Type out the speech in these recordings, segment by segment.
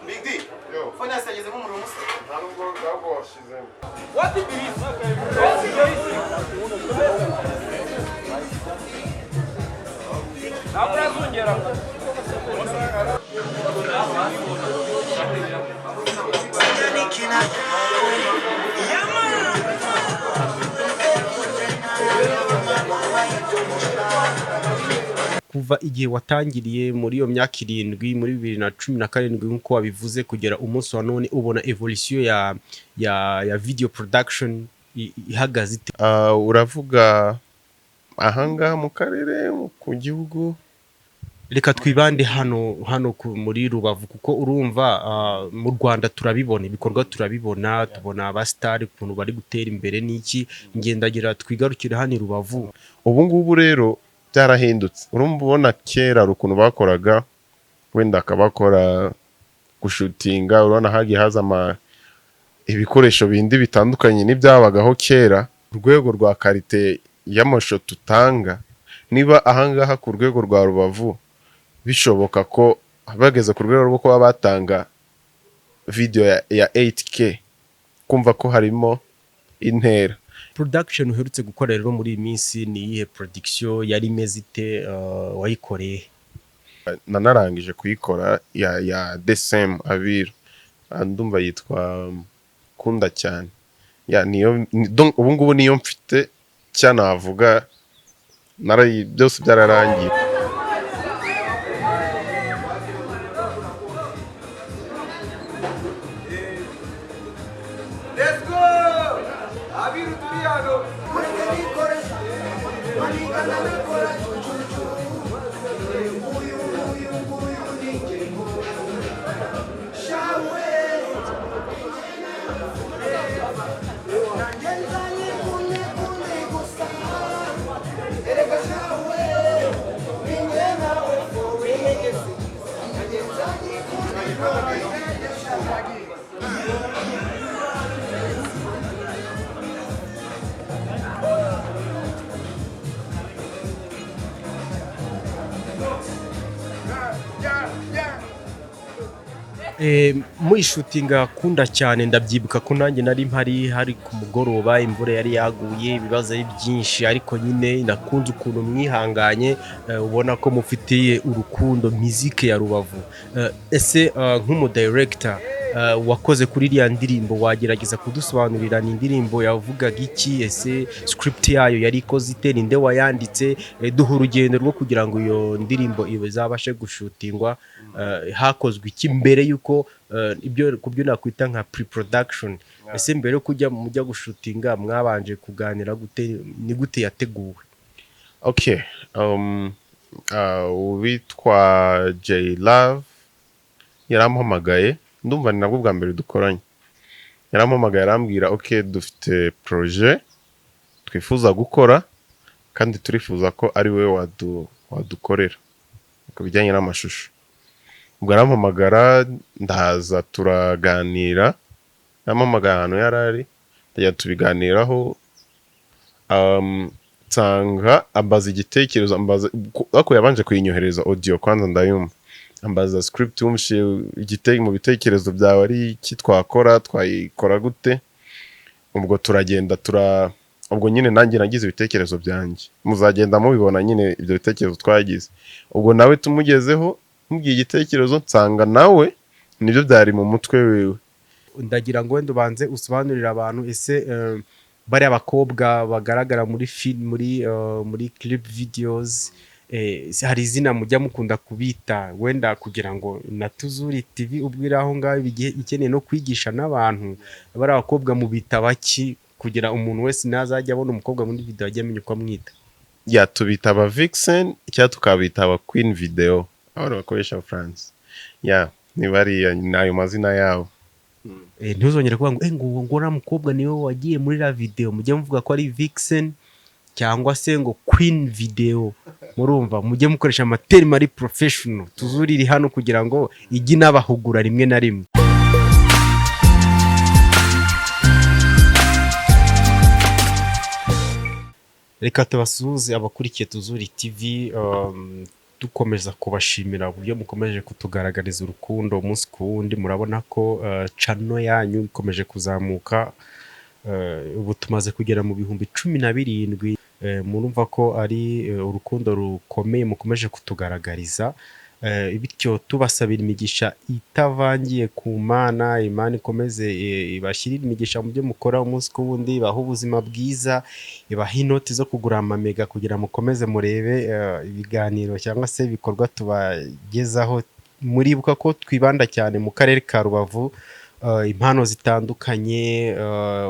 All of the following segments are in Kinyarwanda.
Big D, fanya sageze mu murongo se. Ntabwo washizemo. What did you Abrazungera. Kuva igihe watangiriye muri iyo myaka 7 muri 2017 nkuko wabivuze kugera umunsi wa none ubona evolution ya video production ihagaze ite? Uravuga ahanga mu karere ku gihugu? Reka twibande hano muri Rubavu kuko urumva mu Rwanda turabibona ibikorwa turabibona tubona aba star ukuntu bari gutera imbere n'iki ngendagira twigarukire hano Rubavu. Ubu ngubu rero byarahindutse. Urumva ubona kera rukuntu bakoraga wenda akabakora gushutinga, urabona hagiye haza ibikoresho bindi bitandukanye n'ibyabagaho kera. Urwego rwa karite y'amasho tutanga niba ahangaha ku rwego rwa Rubavu bishoboka ko bageze ku rwego rwo kuba batanga video ya 8K, kumva ko harimo intera. Production uherutse gukora rero muri iyi minsi ni iyihe production yari imeze ite wayikoreye? Nanarangije kuyikora ya December Abiru, ndumva yitwa Kunda cyane. Niyo ubu ngubu niyo mfite cyanavuga byose byararangiye. Let's go! Abiru Turiano. Muri shootinga Kunda cyane ndabyibuka ko nanjye nari mpari hari ku mugoroba imvura yari yaguye ibibazo ari byinshi ariko nyine nakunze ukuntu mwihanganye ubona ko mufitiye urukundo music ya Rubavu. Ese nk'umu director wakoze kuri iriya ndirimbo wagerageza kudusobanurira ni indirimbo yavugaga iki? Ese script yayo yari ikoze ite? Ninde wayanditse? Duha urugendo rwo kugira ngo iyo ndirimbo izabashe gushutingwa hakozwe iki mbere yuko ibyo kubyo nakwita nka pre-production. Ese mbere yo kujya mujya gushutinga mwabanje kuganira gute, ni gute yateguwe? Okay, witwa J Love yarampamagaye, ndumva ni nabwo bwa mbere dukoranye. Yarampamagaye arambwira okay, dufite projet twifuza gukora kandi turifuza ko ari we wadukorera ku bijyanye n'amashusho. Ubwo arampamagara ndahaza turaganira, arampamagara ahantu yarari tujya tubiganiraho, nsanga ambaza igitekerezo, ako yabanje kuyinyohereza audio kwanza ndayumva, ambaza script mu bitekerezo byawe ari iki twakora, twayikora gute. Ubwo turagenda ubwo nyine nanjye nagize ibitekerezo byanjye, muzagenda mubibona nyine ibyo bitekerezo twagize. Ubwo nawe tumugezeho mubwiye igitekerezo nsanga nawe nibyo byari mu mutwe wewe. Ndagira ngo wenda ubanze usobanurira abantu ese bari abakobwa bagaragara muri film muri clip videos hari izina mujya mukunda kubita wenda kugira ngo na Tuzuri TV ubwiraho ngaho bigiye ikeneye no kwigisha n'abantu bari abakobwa mubita baki kugira umuntu wese nazajya abona umukobwa muri video ajye amenya uko amwita? Tubita aba vixen cyangwa tukabita aba queen video, aho bakoresha France. Ni bari nayo mazina yabo. Ntuzongere kuvuga ngo ngora mukobwa niwe wagiye muri la video, mujye muvuga ko ari vixen cyangwa se ngo queen video. Murumva mujye mukoresha amaterm ari professional. Tuzuri iri hano kugira ngo igi n'abahugura rimwe na rimwe. Reka tubasuhuze abakurikiye Tuzuri TV, dukomeza kubashimira uburyo mukomeje kutugaragariza urukundo umunsi ku wundi. Murabona ko channel yanyu ikomeje kuzamuka, ubu tumaze kugera mu bihumbi 17. Murumva ko ari urukundo rukomeye mukomeje kutugaragariza. Bityo tubasabira imigisha itavangiye ku Mana. Imana ikomeze ibashyirire imigisha mu byo mukora umunsi ku wundi, ibaha ubuzima bwiza, ibaha inoti zo kugura amamega kugira mukomeze murebe ibiganiro cyangwa se ibikorwa tubagezaho. Muribuka ko twibanda cyane mu karere ka Rubavu, impano zitandukanye,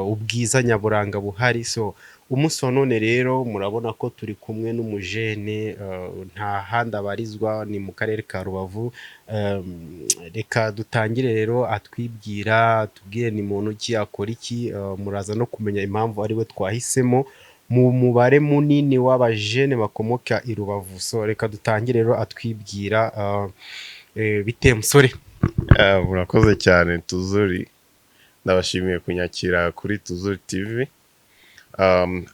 ubwiza nyaburanga buhari. So umunsi wa none rero murabona ko turi kumwe n'umujene, nta handi abarizwa, ni mu karere ka Rubavu. Reka dutangire rero atwibwira, tubwire ni muntu ki, akora iki. Muraza no kumenya impamvu ari we twahisemo mu mubare munini w'abajene bakomoka i Rubavu. So reka dutangire rero atwibwira, bite musore? Murakoze cyane Tuzuri, ndabashimiye kunyakira kuri Tuzuri TV.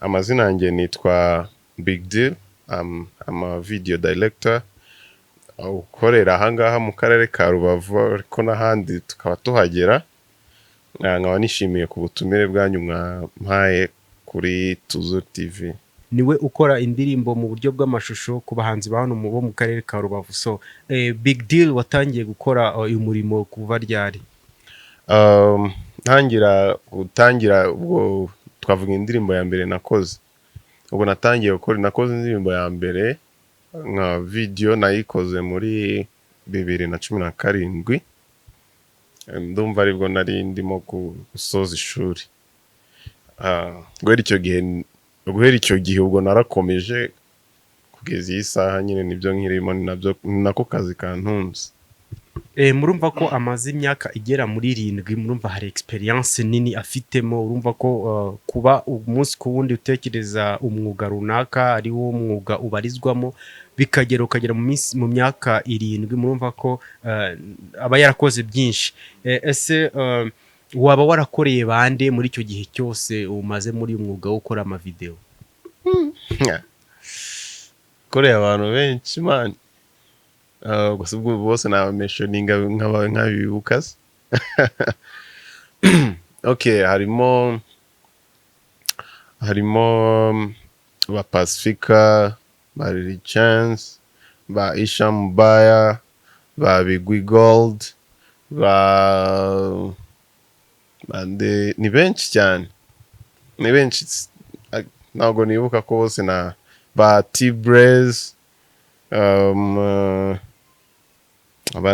Amazina yanjye nitwa Big Deal. I'm a video director ukorera ahangaha mu karere ka Rubavu, ariko n'ahandi tukaba tuhagera. Nkaba nishimiye ku butumire bwanyu mwampaye kuri Tuzuri TV. Niwe ukora indirimbo mu buryo bw'amashusho ku bahanzi ba hano bo mu karere ka Rubavu. So Big Deal, watangiye gukora uyu murimo kuva ryari? Gutangira ubwo twavuga indirimbo ya mbere nakoze, ubwo natangiye nakoze indirimbo ya mbere nka video, nayikoze muri 2017. Ndumva aribwo nari ndimo gusoza ishuri. Guhera icyo gihe ubwo narakomeje kugeza iyi saha nyine nibyo nkirimo, nako kazi kantunze. Murumva ko amaze imyaka igera muri 7. Murumva hari experience nini afitemo. Urumva ko kuba umunsi ku wundi utekereza umwuga runaka ari wo mwuga ubarizwamo, ukagera mu myaka 7. Murumva ko aba yarakoze byinshi. Ese waba warakoreye bande muri icyo gihe cyose umaze muri umwuga wo gukora amavideo? Koreye abantu benshi man. Gusa ubwo bose nabameshoninga nk'abibukaze. Okay, harimo ba Pacifica, ba Lily Chance, ba Isha Mubaya, ba Bigwi Gold, ni benshi cyane, ni benshi. Ntabwo nibuka ko bose na ba T-Braze,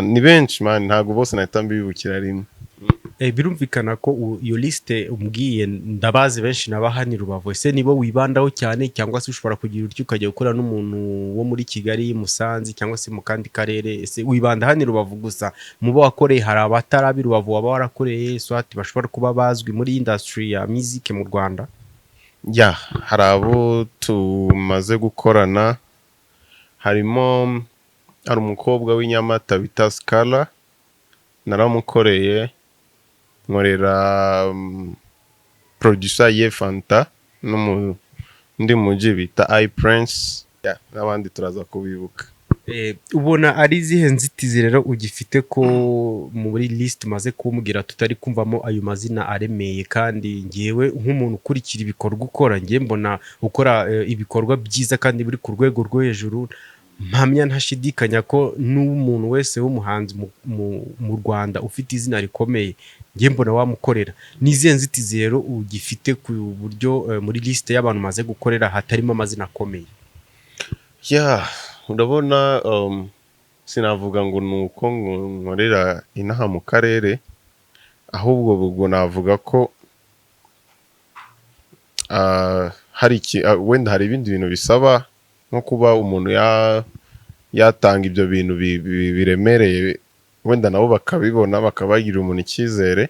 ni benshi man, ntabwo bose nahita mbibukira rimwe. Birumvikana ko iyo liste umbwiye ndabazi benshi nabahani Rubavu. Ese nibo wibandaho cyane, cyangwa se ushobora kugira uryo ukajya gukora n'umuntu wo muri Kigali, Musanze cyangwa se mu kandi karere? Ese wibanda hani Rubavu gusa? Mubo wakoreye hari abatarabi Rubavu waba warakoreye swati bashobora kuba bazwi muri industry ya music mu Rwanda? Hari abo tumaze gukorana. Hari umukobwa w'inyamata bita Scala, naramukoreye. Nkorera producer ye Fanta n'undi muji bita iPrince, n'abandi turaza kubibuka. Ubona ari zihe nzitizi rero ugifite ko muri list maze kumbwira tutari kumvamo ayo mazina aremeye? Kandi ngewe nk'umuntu ukurikira ibikorwa ukora, ngiye mbona ukora ibikorwa byiza kandi biri ku rwego rwo hejuru. Mpamya ntashidikanya ko n'umuntu wese w'umuhanzi mu Rwanda ufite izina rikomeye, ngiye mbona wamukorera. Nizihe nzitizi rero ugifite ku buryo muri list y'abantu maze gukorera hatarimo amazina akomeye? Urabona, sinavuga ngo nuko nkorera inaha mu karere, ahubwo ubwo navuga ko wenda hari ibindi bintu bisaba, nko kuba umuntu yatanga ibyo bintu biremereye, wenda nabo bakabibona bakabagira umuntu icyizere.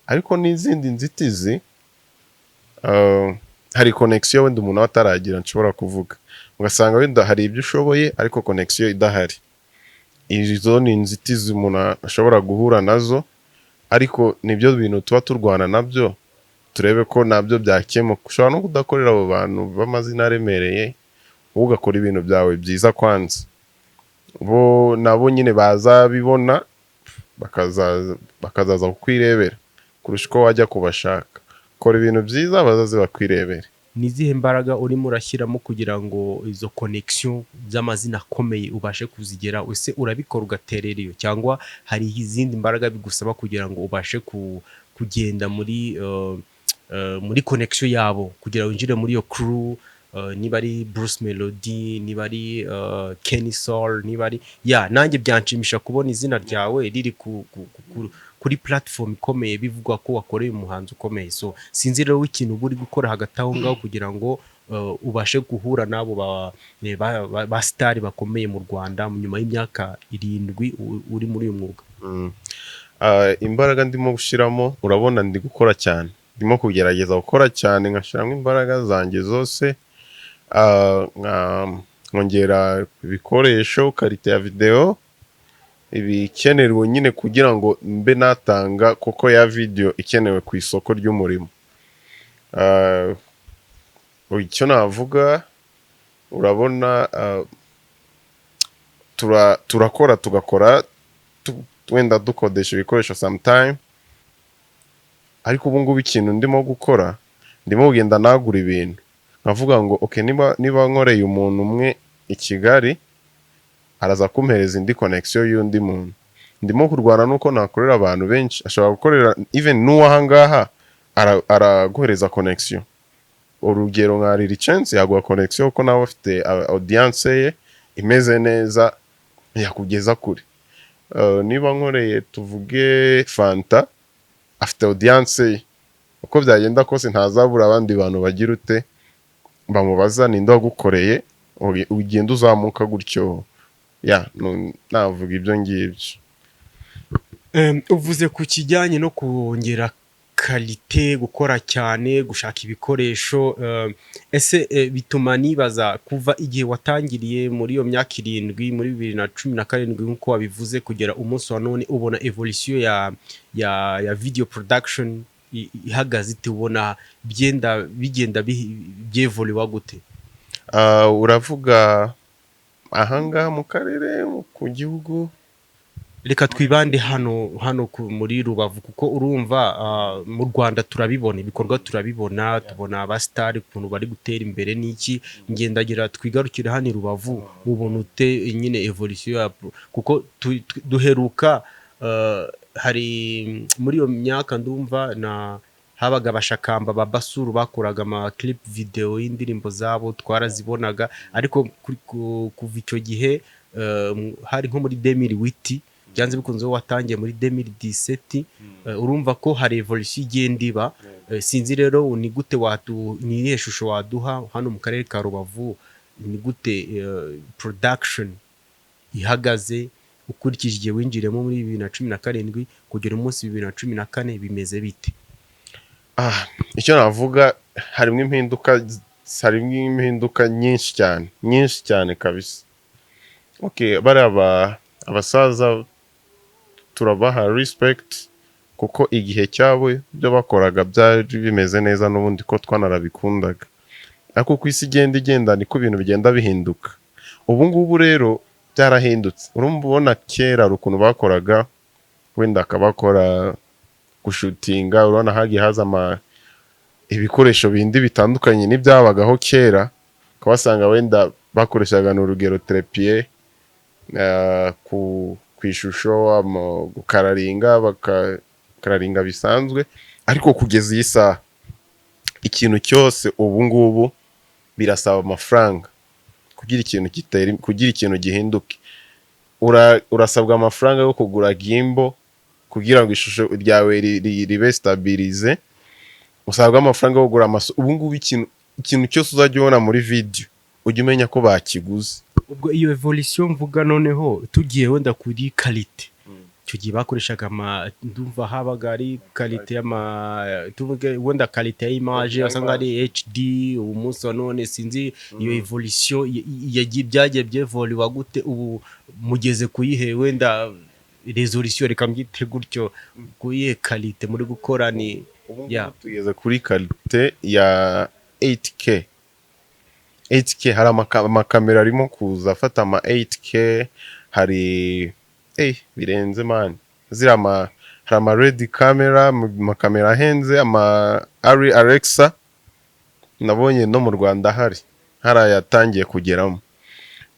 Ariko n'izindi nzitizi, hari connection wenda umuntu ataragira nshobora kuvuga, ugasanga wenda hari ibyo ushoboye ariko connection idahari. Izo ni inzitizi umuntu ashobora guhura nazo, ariko nibyo bintu tuba turwana nabyo, turebe ko nabyo byakemuka. Ushobora no kudakorera abo bantu b'amazina aremereye, ugakora ibintu byawe byiza kwanza. bo nabo nyine bazabibona bakazaza kukwirebera kurusha uko wajya kubashaka. Kora ibintu byiza bazaze bakwirebere. ni izihe mbaraga urimo urashyiramo kugira ngo izo connection z'amazina akomeye ubashe kuzigera? Ese urabikora ugaterera iyo, cyangwa hari izindi mbaraga bigusaba kugira ngo ubashe kugenda muri connection yabo kugira winjire muri iyo crew? Niba ari Bruce Melody, niba ari Kenny Soul, niba ari nanjye byanshimisha kubona izina ryawe riri kuri platform ikomeye bivugwa ko wakoreye umuhanzi ukomeye. So sinzi rero ikintu uba uri gukora hagati aho ngaho kugira ngo ubashe guhura n'abo ba star bakomeye mu Rwanda nyuma y'imyaka 7 uri muri uyu mwuga. Imbaraga ndimo gushiramo, urabona ndi gukora cyane, ndimo kugerageza gukora cyane, nkashiramo imbaraga zanjye zose, nkongera ibikoresho, karite ya video, ibikenerwa nyine kugira ngo mbe natanga kuko ya video ikenewe ku isoko ry'umurimo. Icyo navuga, urabona tugakora wenda dukodesha ibikoresho sometime, ariko ubu ngubu ikintu ndimo gukora, ndimo kugenda nagura ibintu, nkavuga ngo okay, niba nkoreye umuntu umwe i Kigali, araza kumpereza indi connection y'undi muntu. Ndimo kurwana nuko nakorera abantu benshi, ashobora gukorera even n'uwahangaha araguhereza connection. Urugero nka Lil Chance yaguha connection kuko nawe afite audience ye imeze neza, yakugeza kure. Niba nkoreye tuvuge Fanta, afite audience ye, uko byagenda kose ntazabura abandi bantu bagira ute bamubaza ninde wagukoreye, ugenda uzamuka gutyo. Navuga ibyo ngibyo. Uvuze ku kijyanye no kongera kalite, gukora cyane, gushaka ibikoresho, ese bituma nibaza kuva igihe watangiriye muri iyo myaka 7 muri 2017 nk'uko wabivuze kugera umunsi wa none, ubona evolution ya video production ihagaze ite? Ubona bigenda byevoluwa gute? Uravuga ahangaha mu karere, ku gihugu? Reka twibande hano muri Rubavu, kuko urumva mu Rwanda turabibona ibikorwa, tubona aba star ukuntu bari gutera imbere n'iki. Ngendagira twigarukire hano i Rubavu, ubona ute nyine evolution kuko duheruka hari muri iyo myaka ndumva habaga abashakamba ba Basuru bakoraga ama clip video y'indirimbo zabo, twarazibonaga, ariko kuva icyo gihe hari nko muri 2008 byanze bikunze watangiye muri 2017, urumva ko hari evolution igenda iba. Sinzi rero ni gute ni iyihe shusho waduha hano mu karere ka Rubavu, ni gute production ihagaze ukurikije igihe winjiremo muri 2017 kugera umunsi 2014 bimeze bite? Icyo navuga, harimo impinduka nyinshi cyane kabisa. Okay, bari abasaza turabaha respect kuko igihe cyabo byo bakoraga byari bimeze neza n'ubundi ko twanarabikundaga, ariko ku isi igenda niko ibintu bigenda bihinduka. Ubu ngubu rero byarahindutse. Urumva ubona kera ukuntu bakoraga, wenda akabakora gushutinga, urabona hagiye haza ibikoresho bindi bitandukanye n'ibyabagaho kera, ukabasanga wenda bakoreshaga n'urugero trépied ku ishusho, gukararinga bisanzwe. Ariko kugeza iyi saha ikintu cyose ubu ngubu birasaba amafaranga kugira ikintu gihinduke. Urasabwa amafaranga yo kugura gimbal kugira ngo ishusho ryawe ribe stabilize, usabwa amafaranga yo kugura ubu ngubu ikintu cyose uzajya ubona muri video ujye umenya ko bakiguze. Ubwo iyo evolution mvuga, noneho tugiye wenda kuri kalite, icyo gihe bakoreshaga ndumva habaga ari kalite tuvuge wenda kalite y'image asanga ari HD. Umunsi wa none sinzi iyo evolution byagiye byevoluwa gute, ubu mugeze kuyihe wenda resolution, reka mbyite gutyo, kuyihe kalite muri gukora? Ni tugeze kuri kalite ya 8K. Hari amakamera arimo kuza afata ama 8K, hari birenze man zira hari ama red camera, amakamera ahenze, ama Alexa nabonye no mu Rwanda hari yatangiye kugeramo.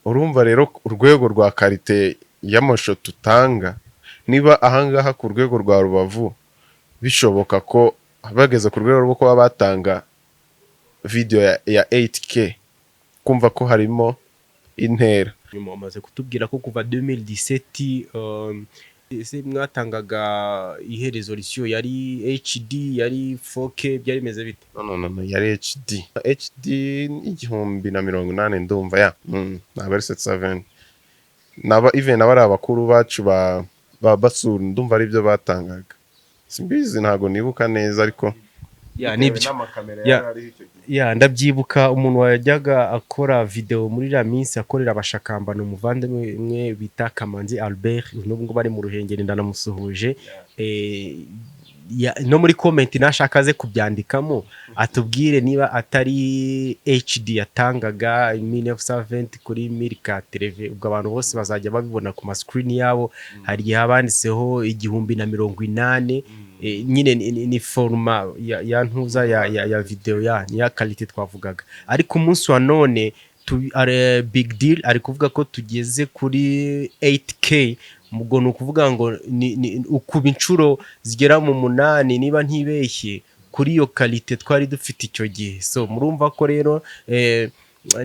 Urumva rero urwego rwa karite y'amashusho tutanga, niba ahangaha ku rwego rwa Rubavu bishoboka ko bageze ku rwego rwo kuba batanga video ya 8K, kumva ko harimo intera. Nyuma umaze kutubwira ko kuva 2017 ese mwatangaga ihe resolution yari HD, yari 4K, byari bimeze bite? No, yari HD 1080 ndumva naba ari 7 naba even abari abakuru bacu ba basura ndumva ari byo batangaga, simbizi ntago nibuka neza ariko ndabyibuka umuntu wajyaga akora video muri la minsi akorera abashakambano umuvandimwe bita Kamanzi Albert, nubwo bari mu Ruhengeri ndanamusuhuje. No muri comment nashaka aze kubyandikamo atubwire niba atari HD yatangaga 1920 kuri 1000 TV, ubwo abantu bose bazajya babibona ku ma screen yabo, hari habanditseho 1080. Nyine ni forma ya ntuza ya video ya quality twavugaga. Ariko umunsi wa none big deal ari kuvuga ko tugeze kuri 8K, ubwo ni ukuvuga ngo ni ukuba inshuro zigera mu 8 niba ntibeshye kuri iyo quality twari dufite icyo gihe. So murumva ko rero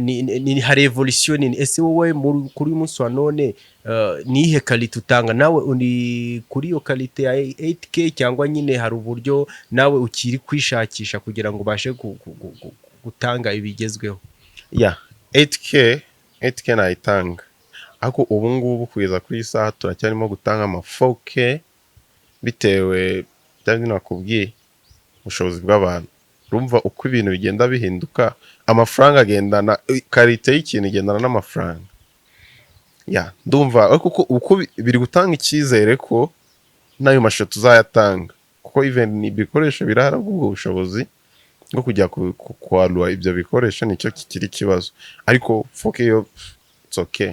ni hari evolution. Ese wowe kuri umunsi wa none nihe quality utanga? Nawe uri kuri iyo quality ya 8K cyangwa nyine hari uburyo nawe ukiri kwishakisha kugira ngo ubashe gutanga ibigezweho? 8K nayitanga, ariko ubu ngubu kugeza kuri isaha turacyarimo gutanga ama 4K bitewe byari nakubwiye ubushobozi bw'abantu. Urumva uko ibintu bigenda bihinduka, amafaranga agendana, karite y'ikintu igendana n'amafaranga. Ndumva uko biri gutanga icyizere ko nayo mashusho tuzayatanga, kuko even ibikoresho birahari, ubwo ubushobozi bwo kujya kwarura ibyo bikoresho nicyo kikiri kibazo. Ariko 4K yo it's okay,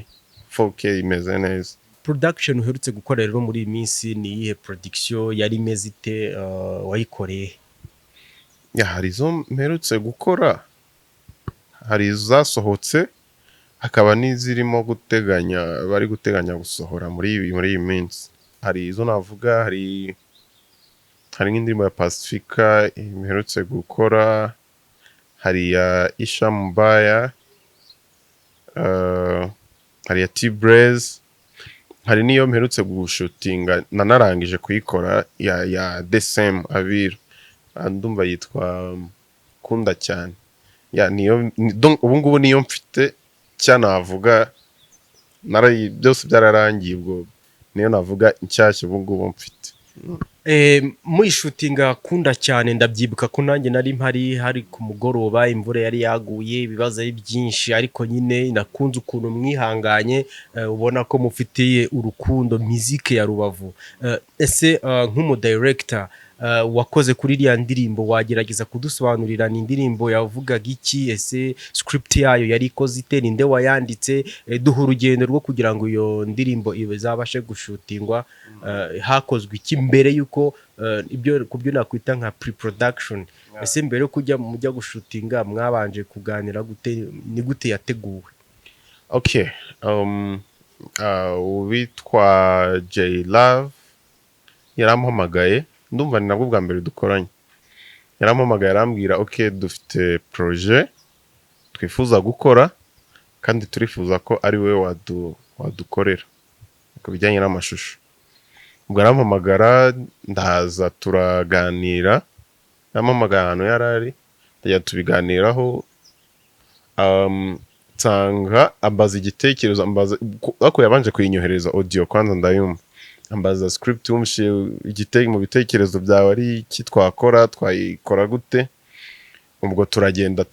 4K imeze neza. Production uherutse gukora rero muri iyi minsi ni iyihe production yari imeze ite, wayikoreye? Hari izo mperutse gukora, hari izasohotse, hakaba n'izirimo bari guteganya gusohora muri iyi minsi. Hari izo navuga, hari nk'indirimbo ya Pacifica mperutse gukora, hari ya Isha Mbaya, hari ya T-Braze, hari niyo mperutse gushutinga nanarangije kuyikora ya Desem Abiru, ndumva yitwa Kunda cyane. Niyo ubu ngubu niyo mfite cyanavuga, byose byararangiye, ubwo niyo navuga inshyashya ubu ngubu mfite. Muri shootinga Kunda cyane ndabyibuka ko nanjye nari mpari, hari ku mugoroba, imvura yari yaguye, ibibazo ari byinshi, ariko nyine nakunze ukuntu mwihanganye, ubona ko mufitiye urukundo muzike ya Rubavu. Ese nk'umu director wakoze kuri iriya ndirimbo, wagerageza kudusobanurira ni indirimbo yavugaga iki? Ese script yayo yari ikoze ite? Ninde wayanditse? Duha urugendo rwo kugira ngo iyo ndirimbo izabashe gushutingwa. Hakozwe iki mbere yuko kubyo nakwita nka pre-production? Ese mbere yo mujya gushutinga mwabanje kuganira gute? Ni gute yateguwe? Okay, witwa J Love yarampamagaye, ndumva ni nabwo bwa mbere dukoranye. Yarampamagaye arambwira okay, dufite projet twifuza gukora kandi turifuza ko ari we wadukorera ku bijyanye n'amashusho. Ubwo arampamagara, ndaza turaganira, arampamagara ahantu yarari, tujya tubiganiraho, nsanga ambaza igitekerezo, ariko yabanje kuyinyohereza audio kwanza ndayumva, ambaza script mu bitekerezo byawe ari iki twakora, twayikora gute. Ubwo turagenda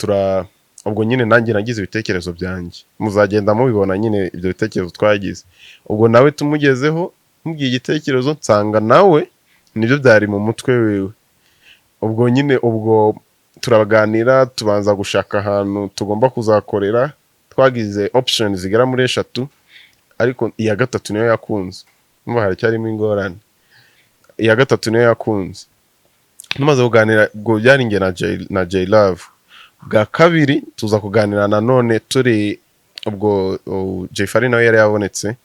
ubwo nyine nanjye nagize ibitekerezo byanjye, muzagenda mubibona nyine ibyo bitekerezo twagize. Ubwo nawe tumugezeho, mubwiye igitekerezo, nsanga nawe nibyo byari mu mutwe wiwe. Ubwo nyine turaganira, tubanza gushaka ahantu tugomba kuzakorera, twagize options zigera muri 3. ariko iya gatatu niyo yakunze, numva haracyarimo ingorane. Iya gatatu niyo yakunze, tumaze kuganira ubwo byari njye na J Love. Bwa kabiri tuza kuganira nanone turi ubwo Jayfari nawe yari yabonetse,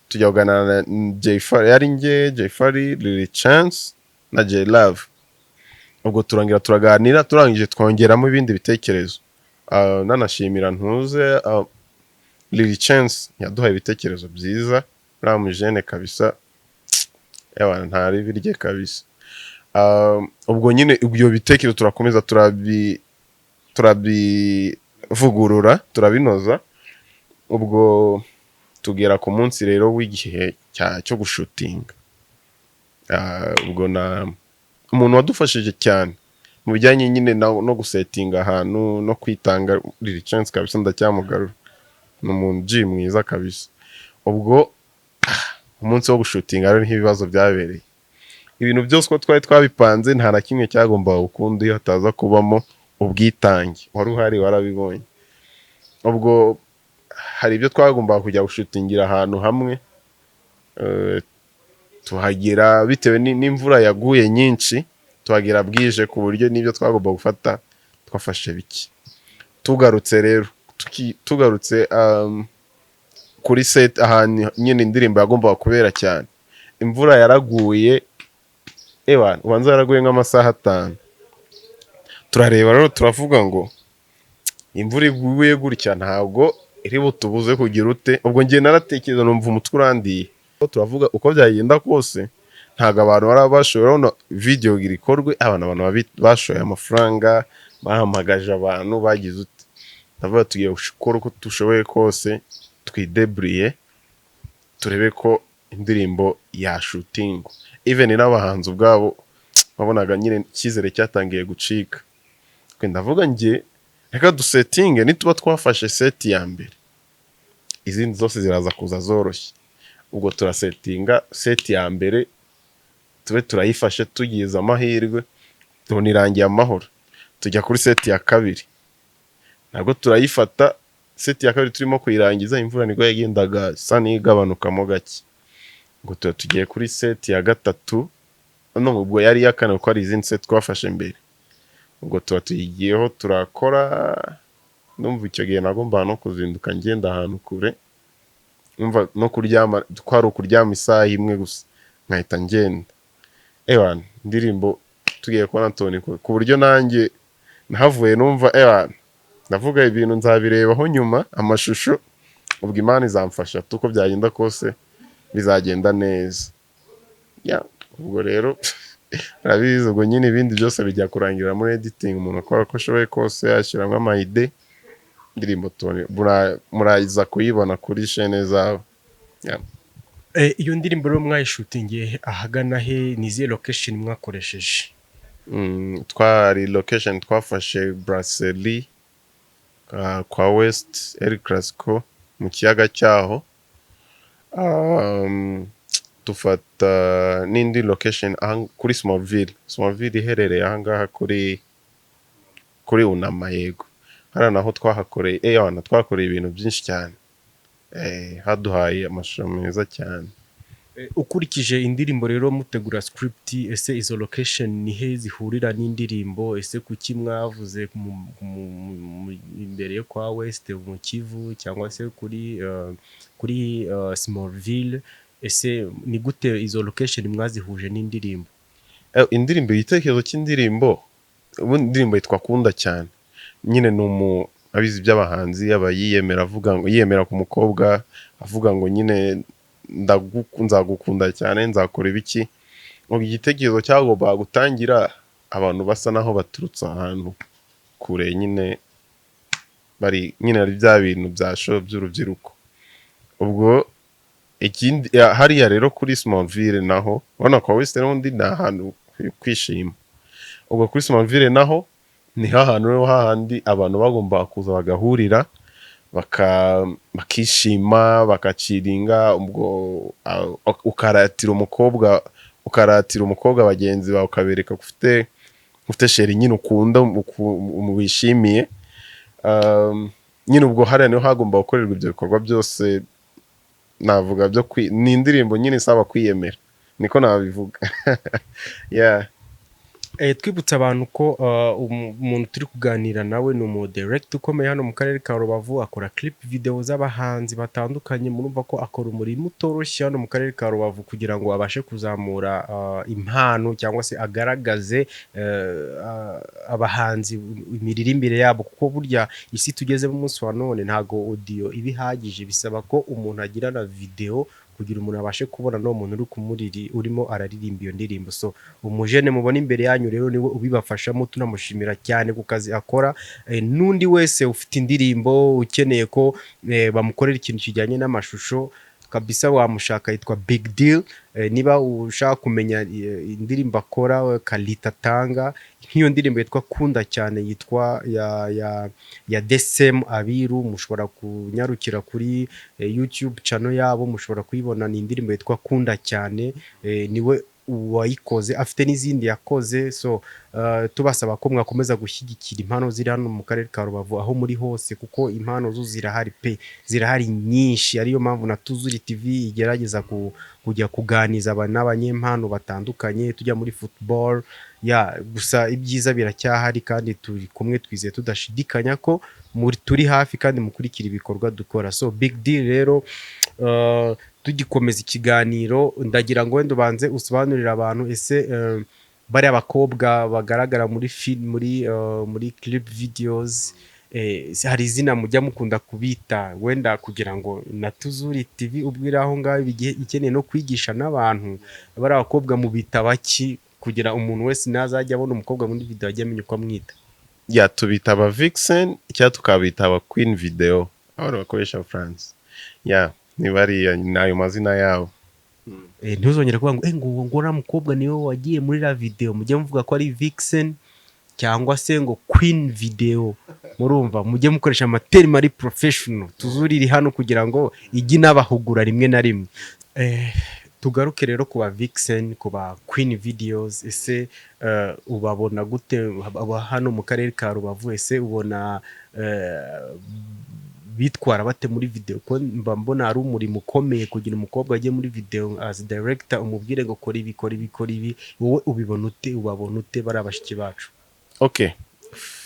tujya kuganira na Jayfari, yari njye Jayfari, Lil Chance na J Love. Ubwo turangira turaganira, turangije twongeramo ibindi bitekerezo. Nanashimira ntuze Lil Chance yaduhaye ibitekerezo byiza, ramujene kabisa, yawana ntari birye kabisa. Ubwo nyine ibyo bitekerezo turakomeza turabivugurura, turabinoza. Ubwo tugera ku munsi rero w'igihe cyo gushutinga. Ubwo na umuntu wadufashije cyane mu bijyanye nyine no gusetinga ahantu no kwitanga, Lil Chance kabisa ndacyamugarura, ni umuntu G mwiza kabisa. Ubwo umunsi wo gushutinga rero nk'ibibazo byabereye, ibintu byose ko twari twabipanze nta na kimwe cyagomba gukunda iyo hataza kubamo ubwitange. Wari uhari warabibonye. Ubwo hari ibyo twagomba kujya gushutingira ahantu hamwe, tuhagera bitewe n'imvura yaguye nyinshi, tuhagera bwije ku buryo n'ibyo twagomba gufata twafashe biki. Tugarutse rero tugarutse kuri set ahantu nyine indirimbo yagombaga kubera cyane, imvura yaraguye, ubanza yaraguye nk'amasaha 5. Turareba rero turavuga ngo imvura iguye gutya ntabwo iri butubuze kugira ute. Ubwo ngiye naratekereza numva umutwe urandiye, turavuga uko byagenda kose ntabwo abantu barabashoye, urabona video irikorwe, abantu bashoye amafaranga, bahamagaje abantu, bagize ute. Ndavuga tugiye gukora uko tushoboye kose, twidebriye turebe ko indirimbo ya shooting. Even n'abahanzi ubwabo babonaga nyine icyizere cyatangiye gucika. Ndavuga ngiye reka dusetinge, nituba twafashe set ya mbere izindi zose ziraza kuza zoroshye. Ubwo turasetinga set ya mbere, tube turayifashe tugize amahirwe, tunirangiye amahoro. Tujya kuri set ya kabiri, nabwo turayifata. Set ya kabiri turimo kuyirangiza, imvura nibwo yagendaga isa n'igabanukamo gake. Ngo tugiye kuri set ya gatatu, ubwo yari yakane ko ari izindi set twafashe mbere. Ubwo tuyigiyeho turakora, numva icyo gihe nagomba no kuzinduka ngenda ahantu kure, numva no kuryama, twari ukuryama isaha imwe gusa nkahita ngenda. Indirimbo tugiye kubona Tony ku buryo nanjye nahavuye numva ndavuga ibintu nzabirebaho nyuma amashusho, ubwo Imana izamfasha tuko byagenda kose bizagenda neza. Ubwo rero rabizi, ubwo nyine ibindi byose bijya kurangira muri editing, umuntu akora ko ashoboye kose yashyiramo amayide. Indirimbo Tony muraza kuyibona kuri chaîne zawe. Iyo ndirimbo rero mwayishutingiye ahagana he, ni izihe location mwakoresheje? Twari location twafashe Brasserie kwa West El Clasico mu kiyaga cyaho. Tufata n'indi location kuri Smallville iherereye ahangaha kuri Unama. Yego, hari naho twahakoreye twakoreye ibintu byinshi cyane, haduhaye amashusho meza cyane. Ukurikije indirimbo rero mutegura script, ese izo location ni he zihurira n'indirimbo? Ese kuki mwavuze imbere yo kwa West mu Kivu cyangwa se kuri Smallville? Ese ni gute izo location mwazihuje n'indirimbo? Indirimbo, igitekerezo cy'indirimbo, ubundi indirimbo yitwa Kunda cyane, nyine ni abizi by'abahanzi aba yiyemera, avuga ngo yiyemera ku mukobwa, avuga ngo nyine nzagukunda cyane, nzakora ibiki. Ngo igitekerezo cyagomba gutangira abantu basa naho baturutse ahantu kure, nyine bari nyine ari bya bintu bya show by'urubyiruko. Ubwo ikindi hariya rero kuri Smallville naho ubona ko West n'undi ni ahantu kwishima. Ubwo kuri Smallville naho ni hahantu rero hahandi abantu bagomba kuza bagahurira, bakishima, bakaciringa. Ubwo ukaratira umukobwa bagenzi bawe, ukabereka ufite sheri nyine ukunda, wishimiye. Nyine ubwo hariya niho hagomba gukorerwa ibyo bikorwa byose navuga byo ni indirimbo nyine isaba kwiyemera niko nabivuga. Yeah. Twibutsa abantu ko umuntu turi kuganira nawe ni umudirector ukomeye hano mu karere ka Rubavu, akora clip video z'abahanzi batandukanye. Murumva ko akora umurimo utoroshye hano mu karere ka Rubavu kugira ngo abashe kuzamura impano cyangwa se agaragaze abahanzi imiririmbire yabo, kuko burya isi tugeze mu munsi wa none ntago audio ibihagije, bisaba ko umuntu agira na video kugira umuntu abashe kubona no muntu urimo araririmba iyo ndirimbo. So umujene mubona imbere yanyu rero niwe ubibafashamo, tunamushimira cyane ku kazi akora. Nundi wese ufite indirimbo ukeneye ko bamukorera ikintu kijyanye n'amashusho kabisa, wamushaka, yitwa Big Deal. Niba ushaka kumenya indirimbo akora kalita tanga, nk'iyo ndirimbo yitwa Kunda cyane, yitwa ya Desem Abiru, mushobora kunyarukira kuri YouTube channel yabo, mushobora kuyibona. Ni indirimbo yitwa Kunda cyane, niwe wayikoze, afite n'izindi yakoze. So tubasaba ko mwakomeza gushyigikira impano ziri hano mu karere ka Rubavu aho muri hose, kuko impano zo zirahari pe, zirahari nyinshi. Ariyo mpamvu na Tuzuri TV igerageza kujya kuganiza n'abanyempano batandukanye, tujya muri football gusa ibyiza biracyahari, kandi turi kumwe, twizeye tudashidikanya ko turi hafi kandi mukurikira ibikorwa dukora. So Big Deal rero tugikomeza ikiganiro, ndagira ngo wenda ubanze usobanurira abantu ese bari abakobwa bagaragara muri film, muri clip videos, hari izina mujya mukunda kubita, wenda kugira ngo na Tuzuri TV ubwira aho ngaho ikeneye no kwigisha n'abantu, bari abakobwa mubita baki kugira umuntu wese nazajya abona umukobwa muri video ajye amenya uko amwita? Tubita aba vixen cyangwa tukabita aba queen video, aho bakoresha France. Nibari nayo mazina yabo. Ntuzongera kuvuga ngo ngora mukobwa niwe wagiye muri la video, mujye muvuga ko ari vixen cyangwa se ngo queen video. Murumva, mujye mukoresha amaterm ari professional. Tuzuri iri hano kugira ngo igi n'abahugura rimwe na rimwe. Tugaruke rero kuba vixen, kuba queen videos. Ese ubabona gute hano mu karere ka Rubavu? Ese ubona bitwara bate muri video? Ko mbona ari umurimo ukomeye kugira umukobwa ajye muri video as director, umubwire ngo kora ibi. Wowe ubibona ute, ubabona ute bari abashiki bacu? Okay,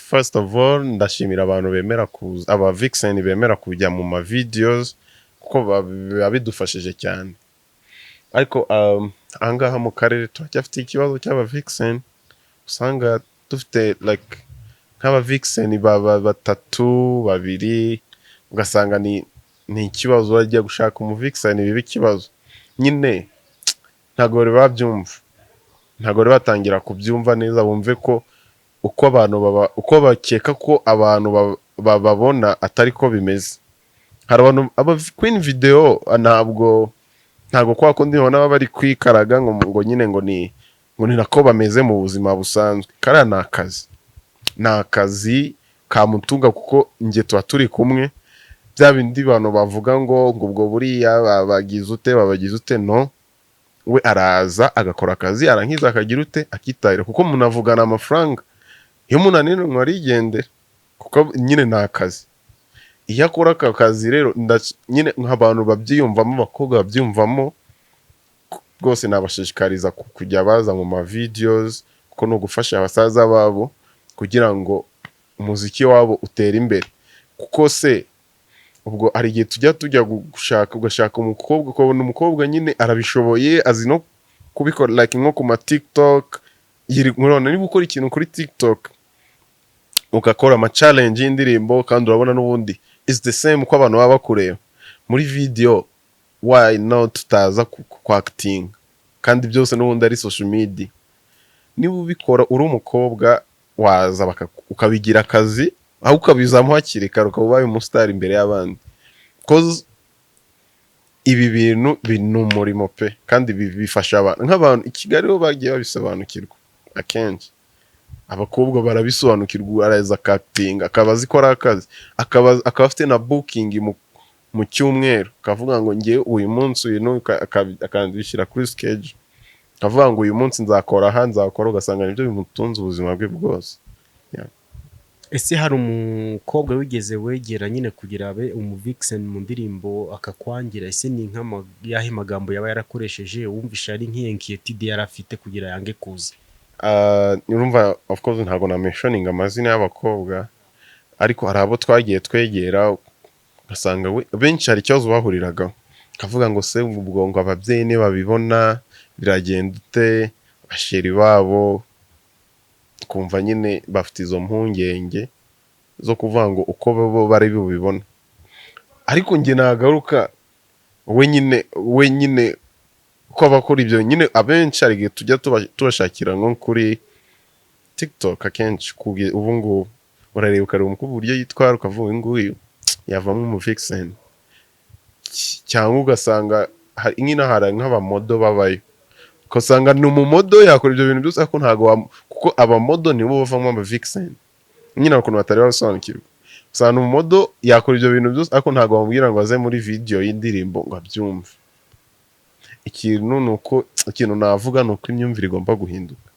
first of all ndashimira abantu bemera aba vixen bemera kujya mu ma videos, kuko babidufashije cyane. Ariko angaha mu karere turacyafite ikibazo cy'aba vixen. Usanga dufite like nk'aba vixen batatu babiri, ugasanga ni ikibazo, wajya gushaka umu vixen biba ikibazo nyine. Ntago bari babyumva, ntago bari batangira kubyumva neza, bumve ko uko bakeka ko abantu babona atari ko bimeze. Hari abantu aba queen video ntago kwa kundi ubona bari kwikaraga ngo nyine ngo ni nako bameze mu buzima busanzwe. Kara ni akazi kamutunga, kuko nge tuba turi kumwe. Bya bindi bantu bavuga ngo ubwo buriya babagize ute, no, we araza agakora akazi, arangiza akagira ute, akitahira, kuko umuntu avugana amafaranga. Iyo umuntu ananirwa arigendera, kuko nyine ni akazi. Iyo akora aka kazi rero nyine nk'abantu babyiyumvamo, abakobwa babyiyumvamo, rwose nabashishikariza kujya baza mu ma videos, kuko no gufasha abasaza babo kugira ngo umuziki wabo utere imbere. Kuko se ubwo ari igihe tujya ugashaka umukobwa, ukabona umukobwa nyine arabishoboye, azi no kubikora like nko ku ma TikTok. Murabona niba ukora ikintu kuri TikTok ugakora ama challenge y'indirimbo, kandi urabona n'ubundi is the same uko abantu baba bakureba muri video, why not tutaza ku acting? Kandi byose n'ubundi ari social media. Niba ubikora uri umukobwa, waza ukabigira akazi, aho ukabizamo hakiri kare, ukaba ubaye umustar imbere y'abandi. Cause ibi bintu ni umurimo pe, kandi bifasha abantu. Nk'abantu i Kigali bo bagiye babisobanukirwa akenshi. Abakobwa barabisobanukirwa, araza acting, akaba azikora akazi, akaba afite na booking mu cyumweru, akavuga ngo ngiye uyu munsi uyu akandishyira kuri schedule, akavuga ngo uyu munsi nzakora aha, nzakora, ugasanga nibyo bimutunze ubuzima bwe bwose. ese hari umukobwa wigeze wegera nyine kugira abe umuvixen mu ndirimbo akakwangira, ese ni yahe magambo yaba yarakoresheje wumvisha ari nk'iyo inquiétude yari afite kugira yange kuza? urumva of course ntabwo na mentioning amazina y'abakobwa, ariko hari abo twagiye twegera ugasanga benshi hari ikibazo bahuriragaho, kavuga ngo se ubwo ngo ababyeyi nibabibona biragenda ute, basheri babo kumva nyine bafite izo mpungenge zo kuvuga ngo uko bo bari bubibona. Ariko njye nagaruka we nyine ko abakora ibyo nyine abenshi hari igihe tujya tubashakira nko kuri TikTok akenshi ubu ngubu urareba ukareba umukobwa uburyo yitwara ukavuga uyu nguyu yavamo umuvixen, cyangwa ugasanga nyine hari nk'abamodo babayo ugasanga ni umumodo yakora ibyo bintu byose, ariko ntabwo kuko abamodo nibo bavamo amavixen nyine ukuntu batari basobanukirwa. Usanga ni umumodo yakora ibyo bintu byose, ariko ntabwo bamubwira ngo aze muri video y'indirimbo ngo abyumve. Ikintu navuga ni uko imyumvire igomba guhinduka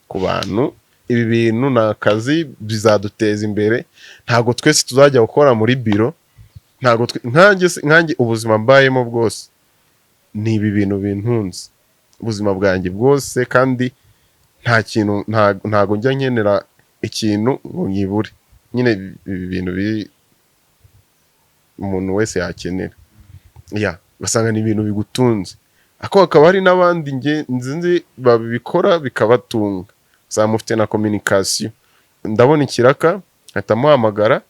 ku bantu. Ibi bintu ni akazi, bizaduteza imbere, ntabwo twese tuzajya gukora muri biro. Ntabwo nkanjye ubuzima mbayemo bwose ni ibi bintu bintunze ubuzima bwanjye bwose, kandi ntabwo njya nkenera ikintu ngo nyibure. Nyine ibi bintu umuntu wese yakenera, basanga ni ibintu bigutunze. Ako hakaba hari n'abandi nzi babikora bikabatunga, usanga mufite na communication, ndabona ikiraka ahita muhamagara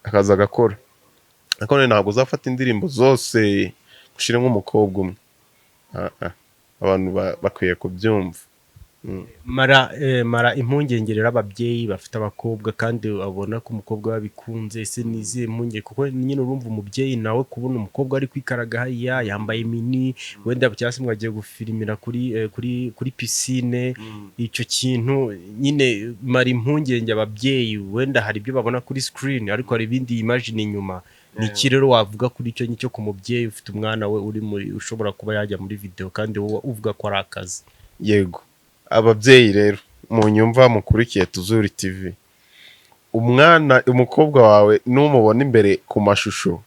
akaza agakora. Ariko ntabwo uzafata indirimbo zose ushire nk'umukobwa umwe. Abantu bakwiye kubyumva. Mara impungenge rero ababyeyi bafite abakobwa kandi abona ko umukobwa babikunze, ese nizihe impungenge? Kuko nyine urumva umubyeyi nawe kubona umukobwa ari kwikaraga hariya yambaye mini, wenda cyangwa se mwagiye gufirimira kuri pisine, icyo kintu nyine mara impungenge ababyeyi. Wenda hari ibyo babona kuri screen ariko hari ibindi imagine inyuma. Ni iki rero wavuga kuri icyo ngicyo ku mubyeyi ufite umwana we ushobora kuba yajya muri video kandi wowe uvuga ko ari akazi? Yego, ababyeyi rero munyumva mukurikiye Tuzuri TV, umukobwa wawe numubona imbere ku mashusho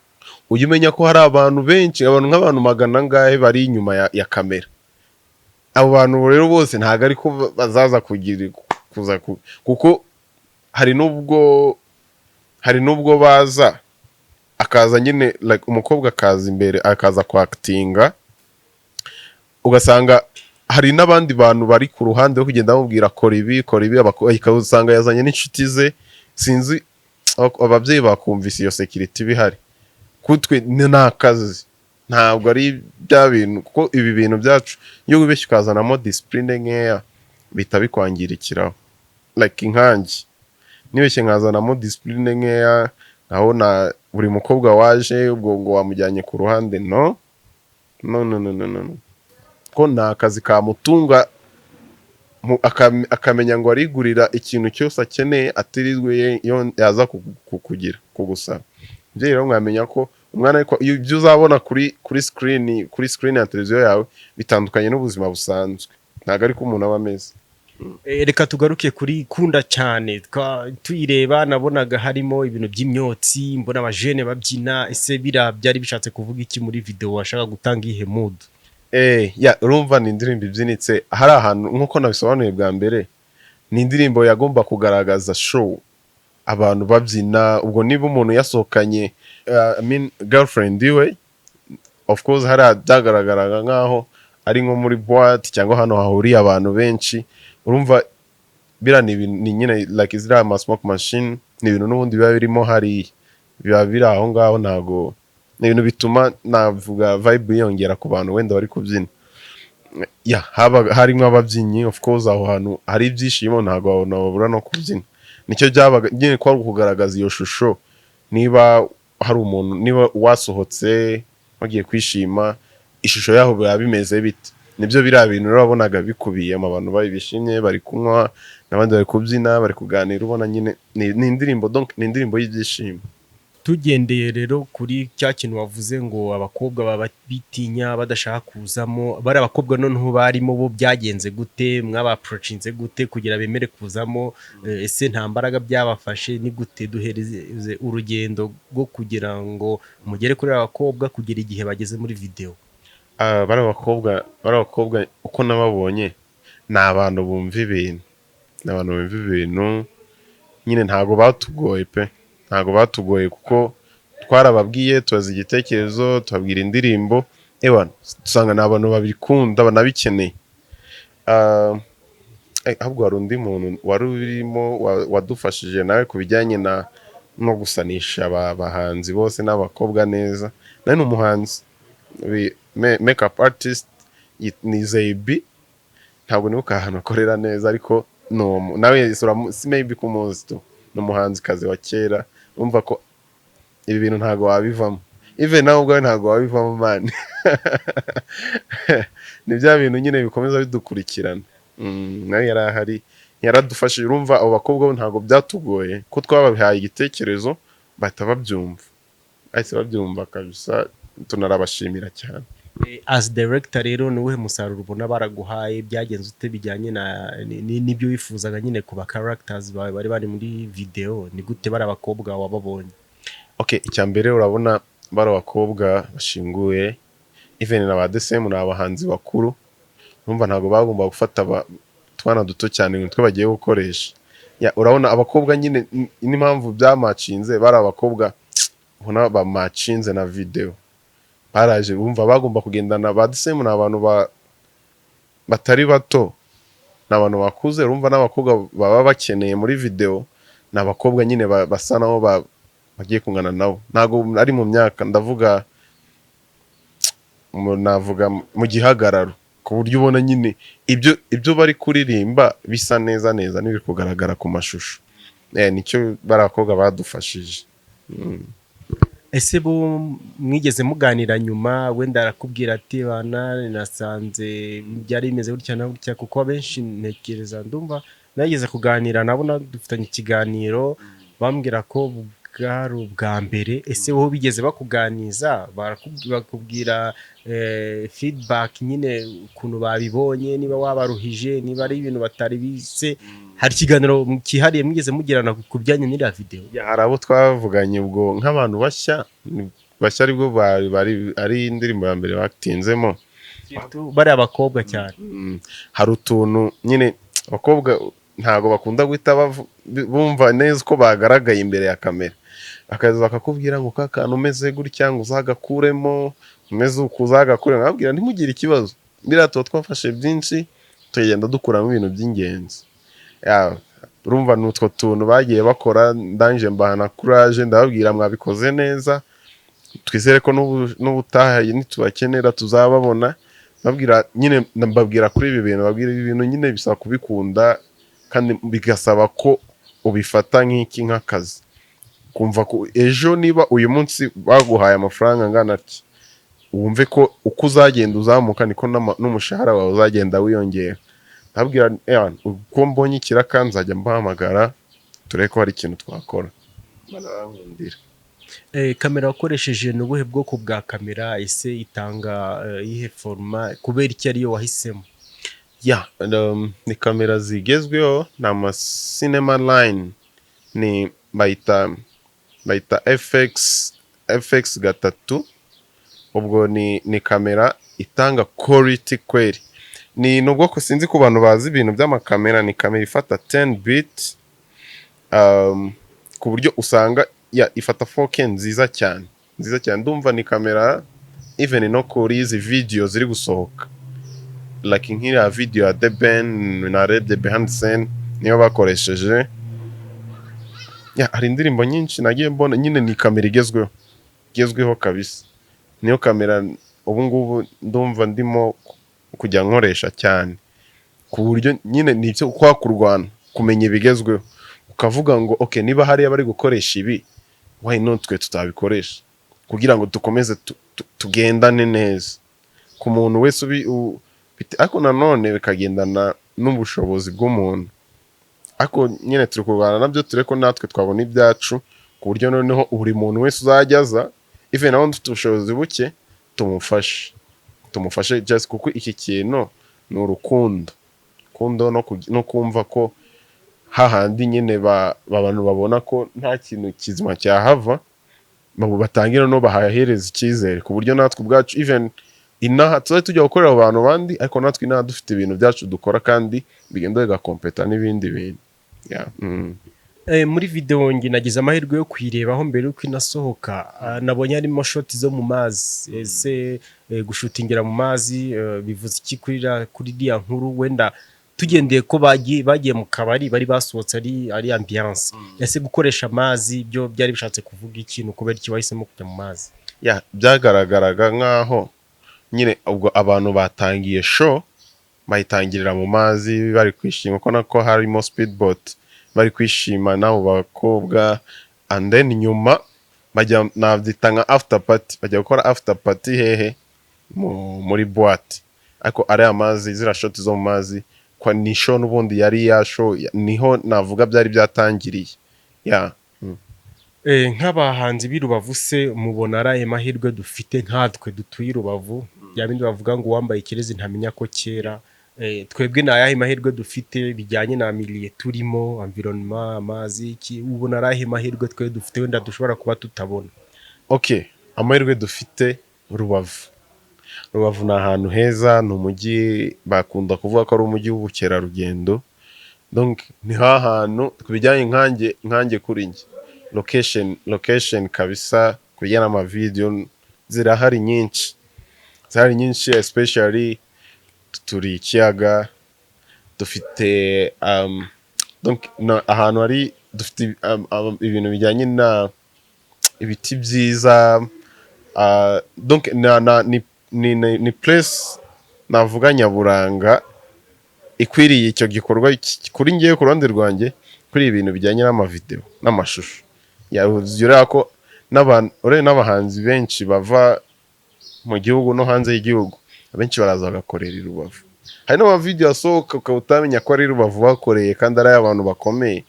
ujye umenya ko hari abantu benshi, nk'abantu magana angahe bari inyuma ya kamera. Abo bantu rero bose ntabwo ariko bazaza kuza kuko hari nubwo baza akaza nyine like umukobwa akaza imbere akaza kwactinga, ugasanga hari n'abandi bantu bari ku ruhande wo kugenda bamubwira kora ibi, usanga yazanye n'inshuti ze. Sinzi ababyeyi bakumvise iyo security bihari. Kutwe ni akazi, ntabwo ari bya bintu, kuko ibi bintu byacu iyo wibeshye ukazanamo discipline nkeya bita bikwangirikiraho. Like inkangi nibeshye nkazanamo discipline nkeya, nkabona buri mukobwa waje ubwo ngo wamujyanye ku ruhande. No, ko ni akazi kamutunga, akamenya ngo arigurira ikintu cyose akeneye atirizwe yaza kugusaba. Ibyo rero mwamenya ko umwana ariko ibyo uzabona kuri screen ya televiziyo yawe bitandukanye n'ubuzima busanzwe, ntabwo ariko umuntu aba ameze. Reka tugaruke kuri Kunda cyane, tuyireba nabonaga harimo ibintu by'imyotsi, mbona abajene babyina. Ese byari bishatse kuvuga iki muri video? washaka gutanga ihe mood? Urumva ni indirimbo ibyinitse, hari ahantu nk'uko nabisobanuye bwa mbere, ni indirimbo yagomba kugaragaza show, abantu babyina. Ubwo niba umuntu yasohokanye girlfriend iwe, of course hari byagaragaraga nk'aho ari nko muri boîte cyangwa hano hahuriye abantu benshi. Urumva ni nyine like izira smoke machine, ni ibintu n'ubundi biba birimo hariya, biba biri aho ngaho. Ntabwo ni ibintu bituma navuga vibe yongera ku bantu wenda bari kubyina. Harimo ababyinnyi, of course aho hantu hari ibyishimo, ntabwo babura no kubyina. Nicyo byabaga nyine ko kugaragaza iyo shusho. Niba hari umuntu, niba wasohotse bagiye kwishima, ishusho yaho biba bimeze bite? Nibyo biriya bintu rero wabonaga bikubiyemo, abantu bari bishimye, bari kunywa, n'abandi bari kubyina, bari kuganira. Ubona nyine ni indirimbo, donc ni indirimbo y'ibyishimo. tugendeye rero kuri cya kintu wavuze ngo abakobwa baba bitinya badashaka kuzamo, bari abakobwa noneho barimo bo byagenze gute, mwabaprocinze gute kugira bemere kuzamo? Ese nta mbaraga byabafashe? Ni gute duhereze urugendo rwo kugira ngo mugere kuri aba bakobwa kugera igihe bageze muri video? bari abakobwa uko nababonye ni abantu bumva ibintu, ni abantu bumva ibintu nyine, ntago batugoye pe, ntago batugoye kuko twarababwiye, tubaza igitekerezo, tubabwira indirimbo, dusanga ni abantu babikunda banabikeneye. Ahubwo hari undi muntu wari urimo wadufashije nawe ku bijyanye no gusanisha abahanzi bose n'abakobwa neza, nawe ni umuhanzi makeup artist, ni Zeibi, ntabwo nibuka ahantu akorera neza, ariko nawe si maybe kumuzi tu, ni umuhanzikazi wa kera. Umva ko ibi bintu ntago wabivamo, even nawe ubwawe ntago wabivamo man. Ni bya bintu nyine bikomeza bidukurikirana. Nawe yari ahari, yaradufashije. Urumva abo bakobwa ntago byatugoye ko twabahaye igitekerezo bahita babyumva, ahise babyumva kabisa, tunarabashimira cyane. As director rero ni uwuhe musaruro ubona baraguhaye? Byagenze ute bijyanye n'ibyo wifuzaga nyine ku ba characters bawe bari bari muri video? Ni gute bari abakobwa wababonye? Okay, icya mbere urabona bari abakobwa bashinguye, even na ba DSM ni abahanzi bakuru, urumva ntago bagomba gufata twana duto cyane ngo twe bagiye gukoresha. Urabona abakobwa nyine n'impamvu byamacinze, bari abakobwa ubona bamacinze na video, baraje bumva bagomba kugendana. Ba DSM ni abantu batari bato, ni abantu bakuze, urumva n'abakobwa baba bakeneye muri video ni abakobwa nyine basa naho bagiye kungana nabo, ntago ari mu myaka, navuga mu gihagararo, ku buryo ubona nyine ibyo bari kuririmba bisa neza neza n'ibiri kugaragara ku mashusho. Nicyo bari abakobwa badufashije. Ese bo mwigeze muganira nyuma, wenda arakubwira ati bana nasanze byari bimeze gutya na gutya? Kuko abenshi ntekereza, ndumva nageze kuganira nabo, dufitanye ikiganiro, bambwira ko bwari ubwa mbere. Ese wowe bigeze bakuganiza, bakubwira feedback nyine ukuntu babibonye, niba wabaruhije, niba ari ibintu batari bise? Hari ikiganiro cyihariye mwigeze mugirana ku bijyanye n'iriya video? Hari abo twavuganye ubwo nk'abantu bashya aribwo ari indirimbo ya mbere batinzemo, bari abakobwa cyane. Hari utuntu nyine abakobwa ntago bakunda guhita bumva neza uko bagaragaye imbere ya kamera, akaza bakakubwira ngo kakantu umeze gutya ngo uzagakuremo, umeze uko uzagakuremo. Ababwira ntimugire ikibazo, biriya tuba twafashe byinshi tugenda dukuramo ibintu by'ingenzi. Urumva ni utwo tuntu bagiye bakora, ndangije mbahana courage, ndababwira mwabikoze neza, twizere ko n'ubutaha nitubakenera tuzababona. Mbabwira kuri ibi bintu, babwira ibi bintu nyine bisaba kubikunda, kandi bigasaba ko ubifata nk'akazi, kumva ko ejo niba uyu munsi baguhaye amafaranga angana ati, wumve ko uko uzagenda uzamuka niko n'umushahara wawe uzagenda wiyongera. Ndabwira uko mbonye ikiraka nzajya mbahamagara turebe ko hari ikintu twakora. Barankundira. Kamera wakoresheje ni ubuhe bwoko bwa kamera? Ese itanga iyihe forma? Kubera iki ariyo wahisemo? Ni kamera zigezweho, ni ama cinema line, ni bayita FX3. ubwo ni kamera itanga quality kweri. Ni ubwoko sinzi ku bantu bazi ibintu by'amakamera, ni kamera ifata 10 bit, ku buryo usanga ifata 4K nziza cyane. Ndumva ni kamera even no kuri izi video ziri gusohoka, like nk'iriya video ya The Ben narebye behind the scene niyo bakoresheje. Hari indirimbo nyinshi nagiye mbona, nyine ni kamera igezweho kabisa. Niyo kamera ubu ngubu ndumva ndimo kujya nkoresha cyane, ku buryo nyine nibyo kwakurwana kumenya ibigezweho, ukavuga ngo okay, niba hari abari gukoresha ibi, why not twe tutabikoresha, kugira ngo dukomeze tugendane neza ku muntu wese ariko nanone bikagendana n'ubushobozi bw'umuntu. Ariko nyine turi kurwana nabyo, tureko natwe twabona ibyacu ku buryo noneho buri muntu wese uzajya aza even nawe dufite ubushobozi buke tumufashe just kuko iki kintu ni urukundo no kumva ko hahandi nyine abantu babona ko nta kintu kizima cyahava batangira no bahahereza icyizere ku buryo natwe ubwacu even inaha tuzajya tujya gukorera abantu bandi ariko natwe inaha dufite ibintu byacu dukora kandi bigenda bigakompeta n'ibindi bintu. Muri video ngi nagize amahirwe yo kuyirebaho mbere yuko inasohoka, nabonye harimo shoti zo mu mazi. Ese gushutingira mu mazi bivuze iki kuri iriya nkuru? Wenda tugendeye ko bagiye mu kabari bari basohotse ari ambiance, ese gukoresha amazi byo byari bishatse kuvuga ikintu kubera iki wahisemo kujya mu mazi? Byagaragaraga nkaho nyine ubwo abantu batangiye show bayitangirira mu mazi bari kwishima ko nako harimo speedboat bari kwishima nabo bakobwa, and then nyuma bajya navyita nka after party, bajya gukora after party hehe muri boîte, ariko ari amazi zira shot zo mu mazi kwa ni show n'ubundi yari ya show niho navuga byari byatangiriye. Nk'abahanzi b'i Rubavu se mubona araye mahirwe dufite nkatwe dutuye i Rubavu, bindi bavuga ngo wambaye ikirezi ntamenya ko kera, twebwe ni ayahe mahirwe dufite bijyanye na milieu turimo, environnement, amazi, iki ubona arahe mahirwe twe dufite wenda dushobora kuba tutabona? Amahirwe dufite Rubavu ni ahantu heza, ni umujyi bakunda kuvuga ko ari umujyi w'ubukerarugendo, donc ni hantu kubijyanye nkanjye kuri njye location kabisa kujyana ama video zirahari nyinshi especially turi ikiyaga dufite donc ahantu hari dufite ibintu bijyanye na ibiti byiza, donc ni place navuga nyaburanga ikwiriye icyo gikorwa kuri ngiye ku ruhande rwanjye kuri ibintu bijyanye n'amavideo n'amashusho. Yuzura ko n'abahanzi benshi bava mu gihugu no hanze y'igihugu abenshi baraza bagakorera i Rubavu. Hari no video asohoka utamenya ko ari Rubavu bakoreye kandi ari abantu bakomeye,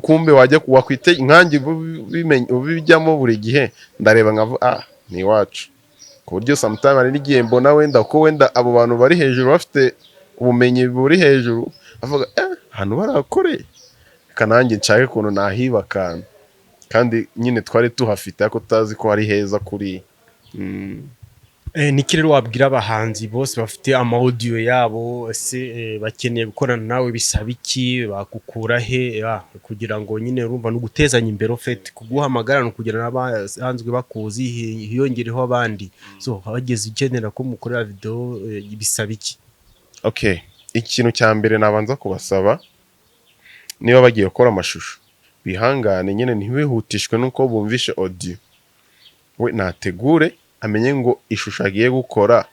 kumbe wajya wakwite inkangi bijyamo buri gihe ndareba nkavuga ni wacu, ku buryo sometimes ari n'igihe mbona wenda abo bantu bari hejuru bafite ubumenyi buri hejuru avuga hano barakoreye kanange nshake kuntu nahiba kandi nyine twari tuhafite ariko tutazi ko ari heza kuri. Niki rero wabwira abahanzi bose bafite ama audio yabo, ese bakeneye gukorana nawe bisaba iki, bakukura he kugira ngo nyine urumva no gutezanya imbere ofete kuguhamagara no kugira n'abahanzwe bakuzi hiyongereho abandi, so abageze ikenera ko mukorera video bisaba iki? Ikintu cya mbere nabanza kubasaba niba bagiye gukora amashusho bihangane nyine ntibihutishwe nuko bumvishe audio, we nategure amenye ngo ishusho agiye gukora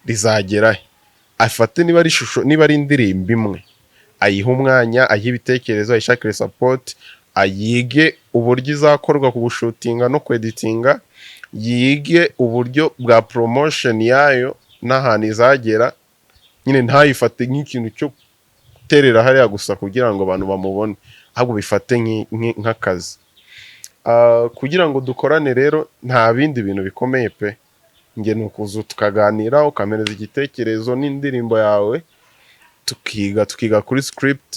rizagera afate niba ari ishusho niba ari indirimbo imwe ayiha umwanya ayiha ibitekerezo ayishakire support, ayige uburyo izakorwa ku gushutinga no kweditinga, yige uburyo bwa promotion yayo n'ahantu izagera, nyine ntayifate nk'ikintu cyo guterera hariya gusa kugira ngo abantu bamubone, ahubwo bifate nk'akazi. Kugira ngo dukorane rero nta bindi bintu bikomeye pe, nge nukuzu tukaganira ukamereza igitekerezo n'indirimbo yawe tukiga kuri script,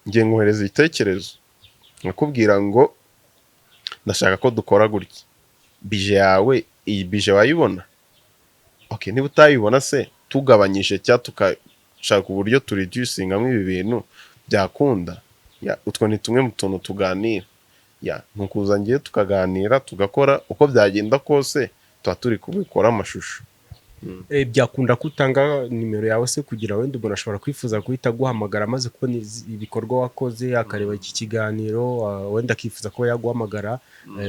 nge ngohereza igitekerezo nakubwira ngo ndashaka ko dukora gutya, bije yawe iyi bije wayibona niba utayibona se tugabanyije cyangwa tukashaka uburyo tureducingamo ibi bintu byakunda. Utwo ni tumwe mu tuntu tuganira, nukuza ngiye tukaganira tugakora uko byagenda kose tuba turi kubikora amashusho. Byakunda kutanga nimero yawe se kugira wenda umuntu ashobora kwifuza guhita guhamagara amaze kubona ibikorwa wakoze akareba iki kiganiro, wenda akifuza ko yaguhamagara,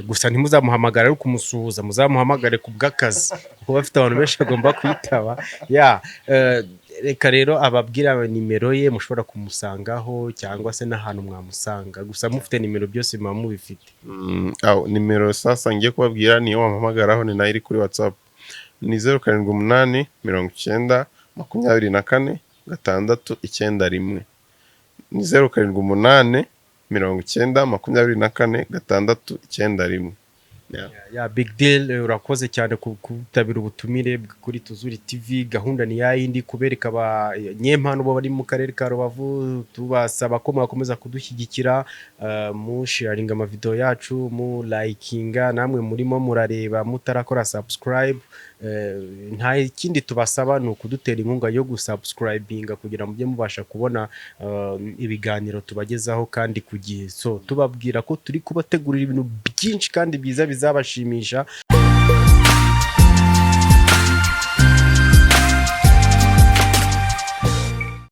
gusa ntimuzamuhamagara ari kumusuhuza, muzamuhamagare ku bw'akazi kuko bafite abantu benshi bagomba kwitaba. Reka rero ababwira nimero ye mushobora kumusangaho cyangwa se n'ahantu mwamusanga, gusa mufite nimero byose muba mubifite. Nimero sasa ngiye kubabwira niyo wamuhamagaraho ni nayo iri kuri WhatsApp, ni 0788 90 24 691, ni 0788 90 24 691. ya big deal. Urakoze cyane kutabira ubutumire kuri Tuzuri TV. Gahunda ni yayindi kubereka abanyempano bo bari mu karere ka Rubavu, tubasaba ko mwakomeza kudushyigikira, mu sharinga amavideo yacu, mu likinga, namwe murimo murareba mutarakora subscribe. Nta ikindi tubasaba ni ukudutera inkunga yo gusubscribinga kugira mujye mubasha kubona ibiganiro tubagezaho kandi ku gihe. So tubabwira ko turi kubategurira ibintu byinshi kandi byiza bizabashimisha.